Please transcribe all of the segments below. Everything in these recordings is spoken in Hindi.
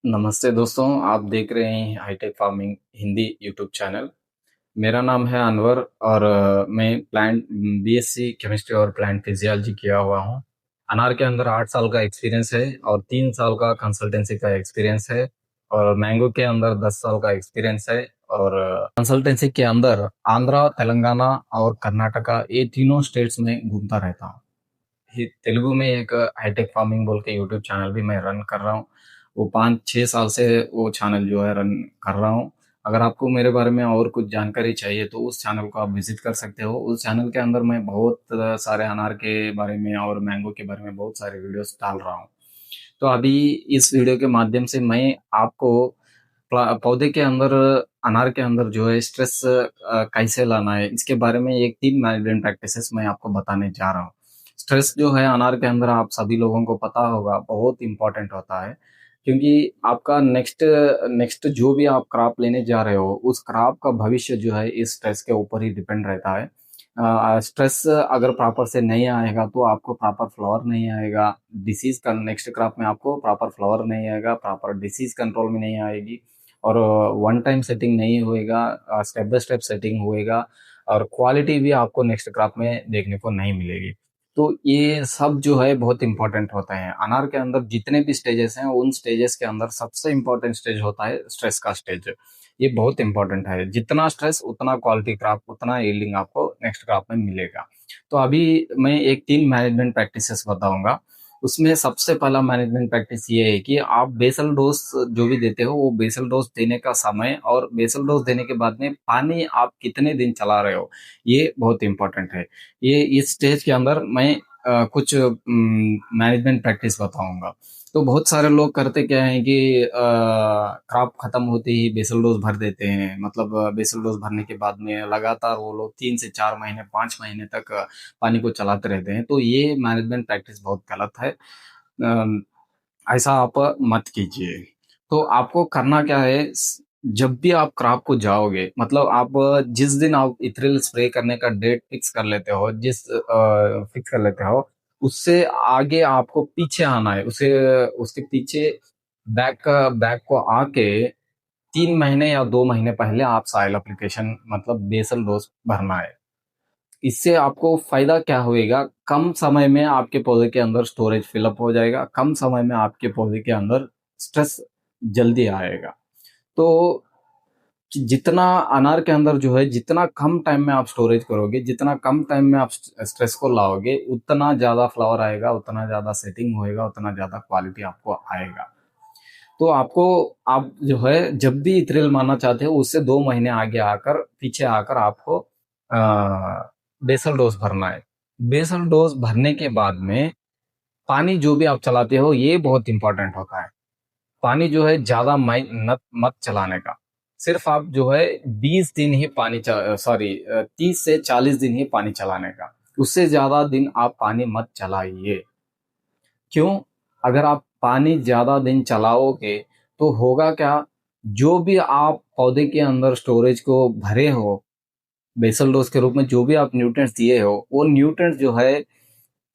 नमस्ते दोस्तों, आप देख रहे हैं hi tech farming Hindi YouTube channel. मेरा नाम है अनवर और मैं प्लांट बीएससी केमिस्ट्री और प्लांट फिजियोलॉजी किया हुआ हूँ। अनार के अंदर 8 साल का एक्सपीरियंस है और 3 साल का कंसल्टेंसी का एक्सपीरियंस है और मैंगो के अंदर 10 साल का एक्सपीरियंस है और कंसल्टेंसी के अंदर आंध्रा, तेलंगाना और कर्नाटका ये तीनों स्टेट्स में घूमता रहता हूँ। तेलुगु में एक हाईटेक फार्मिंग बोल के यूट्यूब चैनल भी मैं रन कर रहा हूँ। वो 5-6 साल से वो चैनल जो है रन कर रहा हूँ। अगर आपको मेरे बारे में और कुछ जानकारी चाहिए तो उस चैनल को आप विजिट कर सकते हो। उस चैनल के अंदर मैं बहुत सारे अनार के बारे में और मैंगो के बारे में बहुत सारे वीडियोस डाल रहा हूँ। तो अभी इस वीडियो के माध्यम से मैं आपको पौधे के अंदर, अनार के अंदर जो है स्ट्रेस कैसे लाना है इसके बारे में एक 3 मैनेजमेंट प्रैक्टिसेस मैं आपको बताने जा रहा हूँ। स्ट्रेस जो है अनार के अंदर आप सभी लोगों को पता होगा बहुत इंपॉर्टेंट होता है, क्योंकि आपका नेक्स्ट नेक्स्ट जो भी आप क्रॉप लेने जा रहे हो उस क्रॉप का भविष्य जो है इस स्ट्रेस के ऊपर ही डिपेंड रहता है। स्ट्रेस अगर प्रॉपर से नहीं आएगा तो आपको प्रॉपर फ्लावर नहीं आएगा, डिसीज का नेक्स्ट क्रॉप में आपको प्रॉपर फ्लावर नहीं आएगा, प्रॉपर डिसीज कंट्रोल में नहीं आएगी और वन टाइम सेटिंग नहीं होएगा, स्टेप बाय स्टेप सेटिंग होएगा और क्वालिटी भी आपको नेक्स्ट क्रॉप में देखने को नहीं मिलेगी। तो ये सब जो है बहुत इंपॉर्टेंट होता है। अनार के अंदर जितने भी स्टेजेस हैं उन स्टेजेस के अंदर सबसे इंपॉर्टेंट स्टेज होता है स्ट्रेस का स्टेज। ये बहुत इंपॉर्टेंट है, जितना स्ट्रेस उतना क्वालिटी क्रॉप, उतना यील्डिंग आपको नेक्स्ट क्रॉप में मिलेगा। तो अभी मैं एक 3 मैनेजमेंट प्रैक्टिसेस बताऊंगा। उसमें सबसे पहला मैनेजमेंट प्रैक्टिस ये है कि आप बेसल डोज जो भी देते हो वो बेसल डोज देने का समय और बेसल डोज देने के बाद में पानी आप कितने दिन चला रहे हो, ये बहुत इंपॉर्टेंट है। ये इस स्टेज के अंदर मैं कुछ मैनेजमेंट प्रैक्टिस बताऊंगा। तो बहुत सारे लोग करते क्या है कि क्रॉप खत्म होते ही बेसल डोज भर देते हैं, मतलब बेसल डोज भरने के बाद में लगातार वो लोग 3 से 4 महीने 5 महीने तक पानी को चलाते रहते हैं। तो ये मैनेजमेंट प्रैक्टिस बहुत गलत है। अम, ऐसा आप मत कीजिए। तो आपको करना क्या है, जब भी आप क्रॉप को जाओगे, मतलब आप जिस दिन आप इथ्रिल स्प्रे करने का डेट फिक्स कर लेते हो, जिस फिक्स कर लेते हो उससे आगे आपको पीछे आना है, उसे उसके पीछे बैक को आके 3 महीने या 2 महीने पहले आप सॉइल एप्लीकेशन मतलब बेसल डोज भरना है। इससे आपको फायदा क्या होएगा, कम समय में आपके पौधे के अंदर स्टोरेज फिलअप हो जाएगा, कम समय में आपके पौधे के अंदर स्ट्रेस जल्दी आएगा। तो जितना अनार के अंदर जो है जितना कम टाइम में आप स्टोरेज करोगे, जितना कम टाइम में आप स्ट्रेस को लाओगे, उतना ज्यादा फ्लावर आएगा, उतना ज्यादा सेटिंग होएगा, उतना ज्यादा क्वालिटी आपको आएगा। तो आपको, आप जो है जब भी थ्रिल मारना चाहते हो उससे 2 महीने आगे आकर पीछे आकर आपको बेसल डोज भरना है। बेसल डोज भरने के बाद में पानी जो भी आप चलाते हो ये बहुत इंपॉर्टेंट होता है। पानी जो है ज्यादा मत चलाने का। सिर्फ आप जो है 20 दिन ही पानी, सॉरी 30 से 40 दिन ही पानी चलाने का। उससे ज्यादा दिन आप पानी मत चलाइए। क्यों? अगर आप पानी ज्यादा दिन चलाओगे तो होगा क्या, जो भी आप पौधे के अंदर स्टोरेज को भरे हो बेसल डोज के रूप में, जो भी आप न्यूट्रिएंट्स दिए हो वो न्यूट्रिएंट्स जो है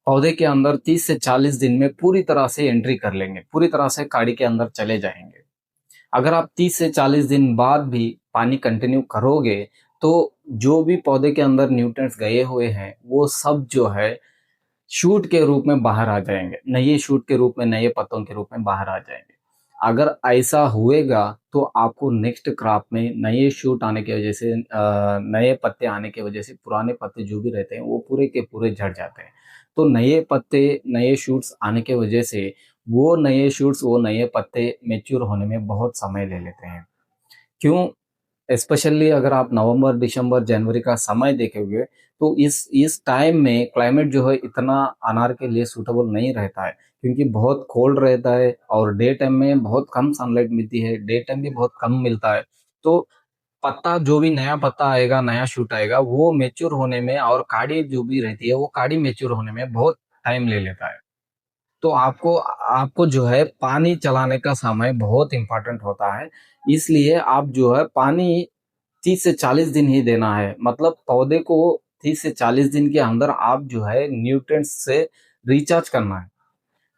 पौधे के अंदर 30 से 40 दिन में पूरी तरह से एंट्री कर लेंगे, पूरी तरह से काड़ी के अंदर चले जाएंगे। अगर आप 30 से 40 दिन बाद भी पानी कंटिन्यू करोगे तो जो भी पौधे के अंदर न्यूट्रिएंट्स गए हुए हैं वो सब जो है शूट के रूप में बाहर आ जाएंगे, नए शूट के रूप में, नए पत्तों के रूप में बाहर आ जाएंगे। अगर ऐसा हुएगा तो आपको नेक्स्ट क्रॉप में नए शूट आने की वजह से, नए पत्ते आने की वजह से पुराने पत्ते जो भी रहते हैं वो पूरे के पूरे झड़ जाते हैं। तो नए पत्ते, नए शूट्स आने की वजह से वो नए शूट्स, वो नए पत्ते मेच्योर होने में बहुत समय ले लेते हैं। क्यों? स्पेशली अगर आप नवंबर, दिसंबर, जनवरी का समय देखेंगे तो इस टाइम में क्लाइमेट जो है इतना अनार के लिए सूटेबल नहीं रहता है, क्योंकि बहुत कोल्ड रहता है और डे टाइम में बहुत कम सनलाइट मिलती है, डे टाइम भी बहुत कम मिलता है। तो पत्ता, जो भी नया पत्ता आएगा, नया शूट आएगा, वो मेच्योर होने में और काड़ी जो भी रहती है वो काड़ी मेच्योर होने में बहुत टाइम ले लेता है। तो आपको आपको जो है पानी चलाने का समय बहुत इंपॉर्टेंट होता है। इसलिए आप जो है पानी 30 से 40 दिन ही देना है, मतलब पौधे को 30 से 40 दिन के अंदर आप जो है न्यूट्रिएंट्स से रिचार्ज करना है।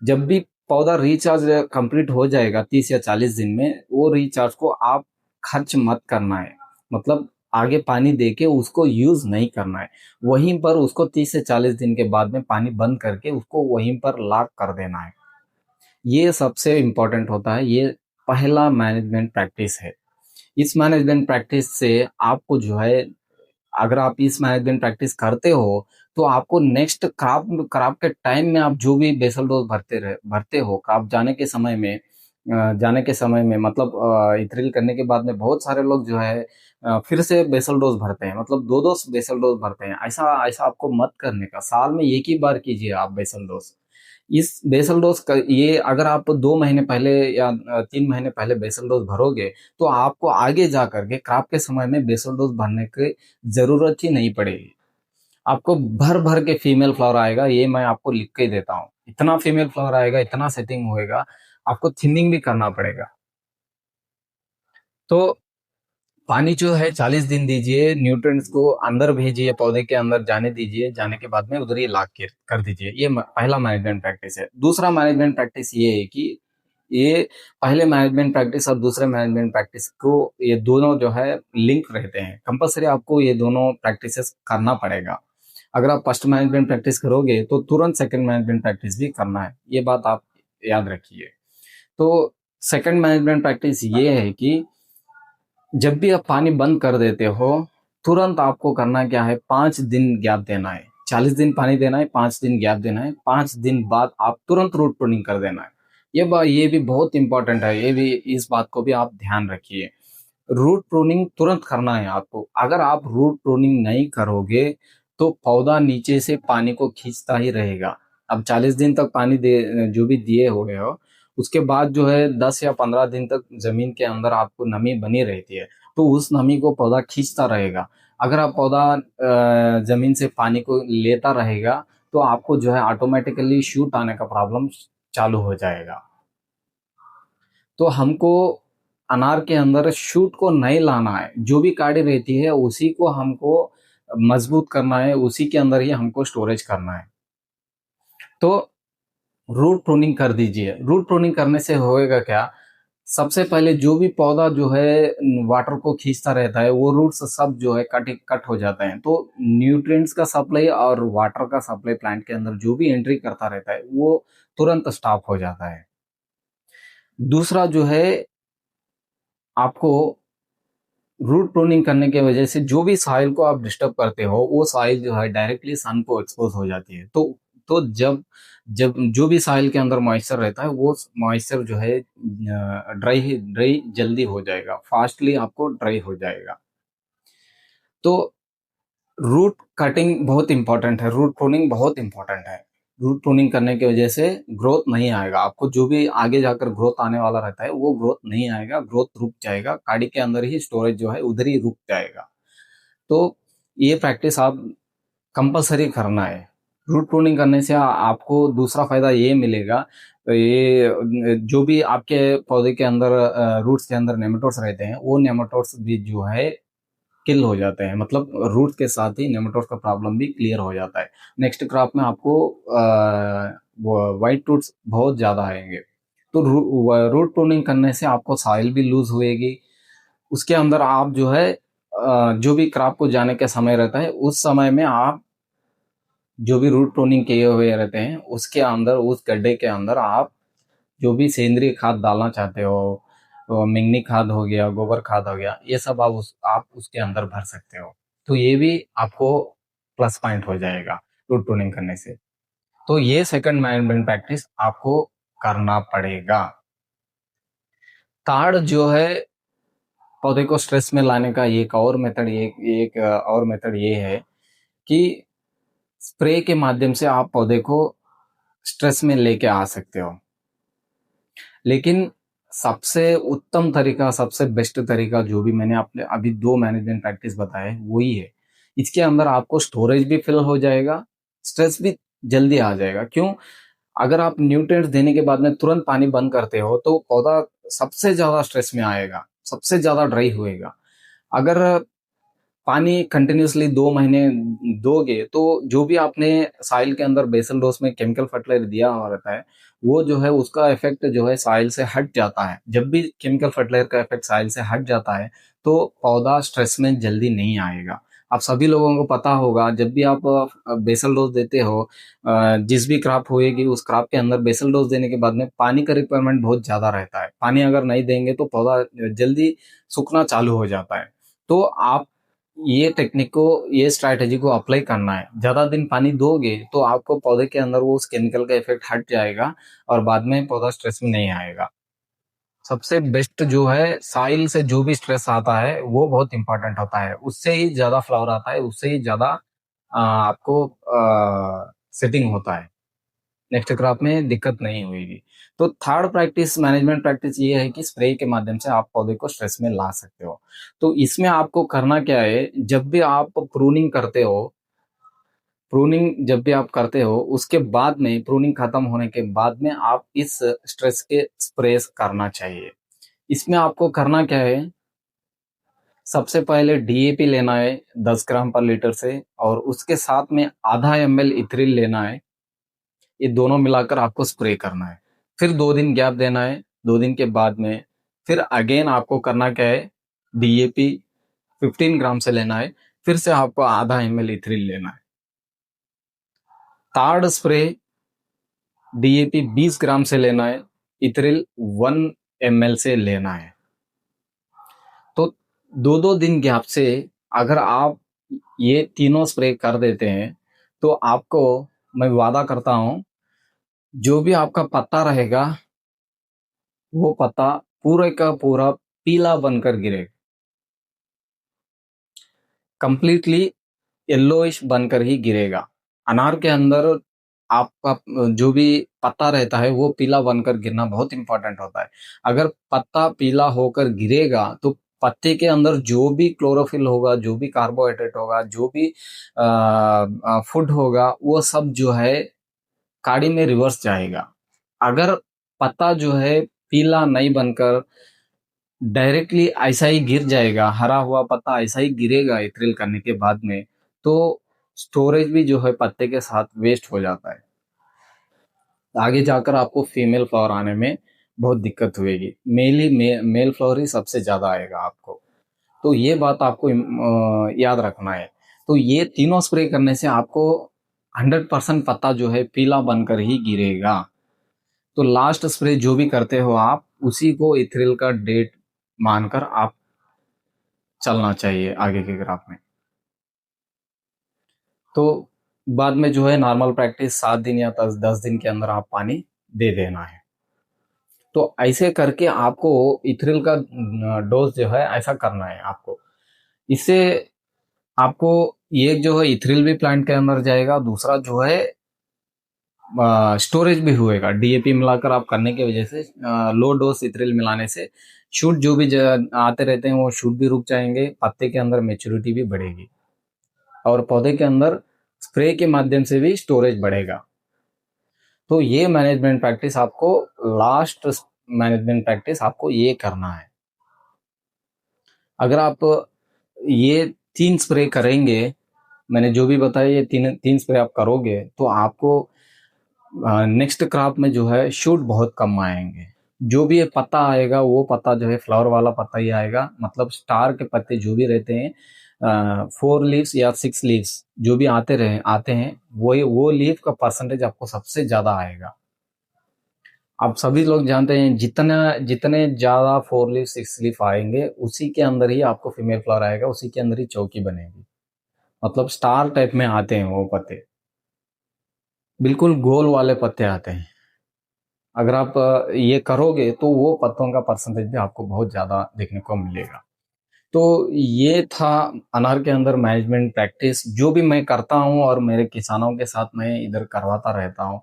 जब भी पौधा रिचार्ज कंप्लीट हो जाएगा 30 या 40 दिन में, वो रिचार्ज को आप खर्च मत करना है। मतलब आगे पानी देके उसको यूज नहीं करना है, वहीं पर उसको 30 से 40 दिन के बाद में पानी बंद करके उसको वहीं पर लॉक कर देना है। ये सबसे इम्पोर्टेंट होता है। ये पहला मैनेजमेंट प्रैक्टिस है। इस मैनेजमेंट प्रैक्टिस से आपको जो है, अगर आप इस मैनेजमेंट प्रैक्टिस करते हो तो आपको नेक्स्ट क्रॉप क्रॉप के टाइम में आप जो भी बेसल डोज भरते हो, क्रॉप जाने के समय में मतलब इथ्रिल करने के बाद में बहुत सारे लोग जो है फिर से बेसल डोज भरते हैं, मतलब दो दो बेसल डोज भरते हैं। ऐसा ऐसा आपको मत करने का, साल में एक ही बार कीजिए आप बेसल डोज। इस बेसल डोज का ये अगर आप 2 महीने पहले या 3 महीने पहले बेसल डोज भरोगे तो आपको आगे जा करके क्रॉप के समय में बेसल डोज भरने की जरूरत ही नहीं पड़ेगी। आपको भर भर के फीमेल फ्लावर आएगा, ये मैं आपको लिख के देता हूँ। इतना फीमेल फ्लावर आएगा, इतना सेटिंग होएगा, आपको थिनिंग भी करना पड़ेगा। तो पानी जो है 40 दिन दीजिए, न्यूट्रिएंट्स को अंदर भेजिए, पौधे के अंदर जाने दीजिए, जाने के बाद में उधर ही लॉक कर दीजिए। ये पहला मैनेजमेंट प्रैक्टिस है। दूसरा मैनेजमेंट प्रैक्टिस ये है कि ये पहले मैनेजमेंट प्रैक्टिस और दूसरे मैनेजमेंट प्रैक्टिस को, ये दोनों जो है लिंक रहते हैं। कंपलसरी आपको ये दोनों प्रैक्टिसेस करना पड़ेगा। अगर आप फर्स्ट मैनेजमेंट प्रैक्टिस करोगे तो तुरंत सेकंड मैनेजमेंट प्रैक्टिस भी करना है, ये बात आप याद रखिए। तो सेकंड मैनेजमेंट प्रैक्टिस ये है कि जब भी आप पानी बंद कर देते हो, तुरंत आपको करना क्या है, 5 दिन गैप देना है। 40 दिन पानी देना है, 5 दिन गैप देना है, 5 दिन बाद आप तुरंत रूट प्रूनिंग कर देना है। ये भी बहुत इंपॉर्टेंट है, ये भी, इस बात को भी आप ध्यान रखिए। रूट प्रूनिंग तुरंत करना है आपको। अगर आप रूट प्रूनिंग नहीं करोगे तो पौधा नीचे से पानी को खींचता ही रहेगा। अब 40 दिन तक पानी दे जो भी दिए हुए हो, उसके बाद जो है 10 या 15 दिन तक जमीन के अंदर आपको नमी बनी रहती है, तो उस नमी को पौधा खींचता रहेगा। अगर आप पौधा जमीन से पानी को लेता रहेगा तो आपको जो है ऑटोमेटिकली शूट आने का प्रॉब्लम चालू हो जाएगा। तो हमको अनार के अंदर शूट को नहीं लाना है, जो भी काड़ी रहती है उसी को हमको मजबूत करना है, उसी के अंदर ही हमको स्टोरेज करना है। तो रूट प्रूनिंग कर दीजिए। रूट प्रूनिंग करने से होएगा क्या, सबसे पहले जो भी पौधा जो है वाटर को खींचता रहता है, वो रूट्स सब जो है कट हो जाते हैं। तो न्यूट्रिएंट्स का सप्लाई और वाटर का सप्लाई प्लांट के अंदर जो भी एंट्री करता रहता है वो तुरंत स्टॉप हो जाता है। दूसरा जो है, आपको रूट प्रूनिंग करने की वजह से जो भी सॉइल को आप डिस्टर्ब करते हो, वो सॉइल जो है डायरेक्टली सन को एक्सपोज हो जाती है। तो जब जब जो भी सॉइल के अंदर मॉइस्चर रहता है, वो मॉइस्चर जो है ड्राई जल्दी हो जाएगा, फास्टली आपको ड्राई हो जाएगा। तो रूट कटिंग बहुत इंपॉर्टेंट है, रूट प्रूनिंग बहुत इंपॉर्टेंट है। रूट प्रूनिंग करने की वजह से ग्रोथ नहीं आएगा, आपको जो भी आगे जाकर ग्रोथ आने वाला रहता है वो ग्रोथ नहीं आएगा, ग्रोथ रुक जाएगा, काड़ी के अंदर ही स्टोरेज जो है उधर ही रुक जाएगा। तो ये प्रैक्टिस आप कंपलसरी करना है। रूट प्रूनिंग करने से आपको दूसरा फायदा ये मिलेगा, तो ये जो भी आपके पौधे के अंदर रूट्स के अंदर नेमाटोड्स रहते हैं, वो नेमाटोड्स भी जो है किल हो जाते हैं। मतलब रूट के साथ ही नेमाटोड का प्रॉब्लम भी क्लियर हो जाता है। नेक्स्ट क्रॉप में आपको वाइट रूट्स बहुत ज़्यादा आएंगे। तो रूट प्रूनिंग करने से आपको सॉइल भी लूज होएगी, उसके अंदर आप जो है जो भी क्रॉप को जाने का समय रहता है, उस समय में आप जो भी रूट प्रूनिंग किए हुए रहते हैं उसके अंदर, उस गड्ढे के अंदर आप जो भी सेंद्रीय खाद डालना चाहते हो, तो मिंगनी खाद हो गया, गोबर खाद हो गया, ये सब आप उसके अंदर भर सकते हो। तो ये भी आपको प्लस पॉइंट हो जाएगा रूट प्रूनिंग करने से। तो ये सेकंड मैनेजमेंट प्रैक्टिस आपको करना पड़ेगा। ताड़ जो है पौधे को स्ट्रेस में लाने का एक और मेथड ये है कि स्प्रे के माध्यम से आप पौधे को स्ट्रेस में लेके आ सकते हो। लेकिन सबसे उत्तम तरीका, सबसे बेस्ट तरीका जो भी मैंने अपने अभी 2 मैनेजमेंट प्रैक्टिस बताए वही है। इसके अंदर आपको स्टोरेज भी फिल हो जाएगा, स्ट्रेस भी जल्दी आ जाएगा। क्यों? अगर आप न्यूट्रिएंट्स देने के बाद में तुरंत पानी बंद करते हो तो पौधा सबसे ज्यादा स्ट्रेस में आएगा, सबसे ज्यादा ड्राई होएगा। अगर पानी कंटिन्यूसली 2 महीने दोगे तो जो भी आपने सॉइल के अंदर बेसल डोज में केमिकल फर्टिलाइजर दिया हुआ रहता है, वो जो है उसका इफेक्ट जो है सॉइल से हट जाता है। जब भी केमिकल फर्टिलाइजर का इफेक्ट सॉइल से हट जाता है तो पौधा स्ट्रेस में जल्दी नहीं आएगा। आप सभी लोगों को पता होगा, जब भी आप बेसल डोज देते हो, जिस भी क्रॉप होएगी उस क्रॉप के अंदर बेसल डोज देने के बाद में पानी का रिक्वायरमेंट बहुत ज्यादा रहता है। पानी अगर नहीं देंगे तो पौधा जल्दी सूखना चालू हो जाता है। तो आप ये टेक्निक को, ये स्ट्रैटेजी को अप्लाई करना है। ज्यादा दिन पानी दोगे तो आपको पौधे के अंदर वो उस केमिकल का इफेक्ट हट जाएगा और बाद में पौधा स्ट्रेस में नहीं आएगा। सबसे बेस्ट जो है, साइल से जो भी स्ट्रेस आता है वो बहुत इंपॉर्टेंट होता है। उससे ही ज्यादा फ्लावर आता है, उससे ही ज्यादा आपको सेटिंग होता है। नेक्स्ट क्रॉप में दिक्कत नहीं होगी। तो थर्ड प्रैक्टिस, मैनेजमेंट प्रैक्टिस, ये है कि स्प्रे के माध्यम से आप पौधे को स्ट्रेस में ला सकते हो। तो इसमें आपको करना क्या है, जब भी आप प्रूनिंग करते हो, प्रूनिंग जब भी आप करते हो उसके बाद में, प्रूनिंग खत्म होने के बाद में आप इस स्ट्रेस के स्प्रे करना चाहिए। इसमें आपको करना क्या है, सबसे पहले डीएपी लेना है 10 ग्राम पर लीटर से, और उसके साथ में आधा ml इथ्रिल लेना है। ये दोनों मिलाकर आपको स्प्रे करना है। फिर 2 दिन गैप देना है। 2 दिन के बाद में फिर अगेन आपको करना क्या है, डीएपी 15 ग्राम से लेना है। फिर से आपको आधा ml इथ्रिल लेना है। थर्ड स्प्रे डीएपी 20 ग्राम से लेना है, इथ्रिल 1 ml से लेना है। तो 2-2 दिन गैप से अगर आप ये तीनों स्प्रे कर देते हैं तो आपको, मैं वादा करता हूं, जो भी आपका पत्ता रहेगा वो पत्ता पूरे का पूरा पीला बनकर गिरेगा, कंप्लीटली येलोइश बनकर ही गिरेगा। अनार के अंदर आपका जो भी पत्ता रहता है वो पीला बनकर गिरना बहुत इंपॉर्टेंट होता है। अगर पत्ता पीला होकर गिरेगा तो पत्ते के अंदर जो भी क्लोरोफिल होगा, जो भी कार्बोहाइड्रेट होगा, जो भी फूड होगा, वो सब जो है काड़ी में रिवर्स जाएगा। अगर पत्ता जो है पीला नहीं बनकर डायरेक्टली ऐसा ही गिर जाएगा, हरा हुआ पत्ता ऐसा ही गिरेगा इथ्रिल करने के बाद में, तो स्टोरेज भी जो है पत्ते के साथ वेस्ट हो जाता है। आगे जाकर आपको फीमेल फ्लावर आने में बहुत दिक्कत हुएगी। मेल फ्लावर ही सबसे ज्यादा आएगा आपको। तो ये बात आपको याद रखना है। तो ये तीनों स्प्रे करने से आपको 100% पत्ता जो है पीला बनकर ही गिरेगा। तो लास्ट स्प्रे जो भी करते हो आप, उसी को इथ्रिल का डेट मानकर आप चलना चाहिए आगे के ग्राफ में। तो बाद में जो है नॉर्मल प्रैक्टिस 7 दिन या 10 दिन के अंदर आप पानी दे देना है। तो ऐसे करके आपको इथ्रिल का डोज जो है ऐसा करना है आपको। इससे आपको ये जो है इथ्रिल भी प्लांट के अंदर जाएगा, दूसरा जो है स्टोरेज भी होएगा। डीएपी मिलाकर आप करने की वजह से, लो डोज इथ्रिल मिलाने से शूट जो भी आते रहते हैं वो शूट भी रुक जाएंगे, पत्ते के अंदर मेच्योरिटी भी बढ़ेगी और पौधे के अंदर स्प्रे के माध्यम से भी स्टोरेज बढ़ेगा। तो ये मैनेजमेंट प्रैक्टिस आपको, लास्ट मैनेजमेंट प्रैक्टिस आपको ये करना है। अगर आप ये 3 स्प्रे करेंगे, मैंने जो भी बताया, ये तीन तीन स्प्रे आप करोगे तो आपको नेक्स्ट क्रॉप में जो है शूट बहुत कम आएंगे। जो भी ये पत्ता आएगा वो पत्ता जो है फ्लावर वाला पत्ता ही आएगा। मतलब स्टार के पत्ते जो भी रहते हैं, 4 लीव्स या 6 लीव्स जो भी आते हैं, वो लीफ का परसेंटेज आपको सबसे ज्यादा आएगा। आप सभी लोग जानते हैं, जितना जितने ज्यादा 4 लीफ 6 लीफ आएंगे उसी के अंदर ही आपको फीमेल फ्लावर आएगा, उसी के अंदर ही चौकी बनेगी। मतलब स्टार टाइप में आते हैं वो पत्ते, बिल्कुल गोल वाले पत्ते आते हैं। अगर आप ये करोगे तो वो पत्तों का परसेंटेज भी आपको बहुत ज्यादा देखने को मिलेगा। तो ये था अनार के अंदर मैनेजमेंट प्रैक्टिस, जो भी मैं करता हूँ और मेरे किसानों के साथ मैं इधर करवाता रहता हूँ।